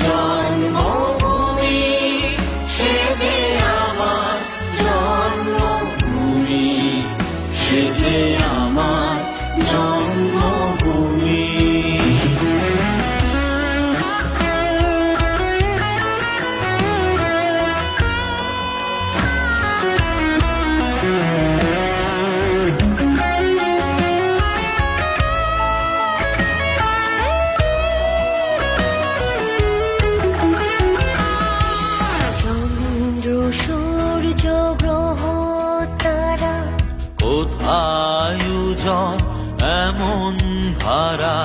জন্মভূমি, সে যে আমার জন্মভূমি, সে যে আমার জন্মভূমি। সূর্য গ্রহ তারা কোথায় উজন এমন ধারা,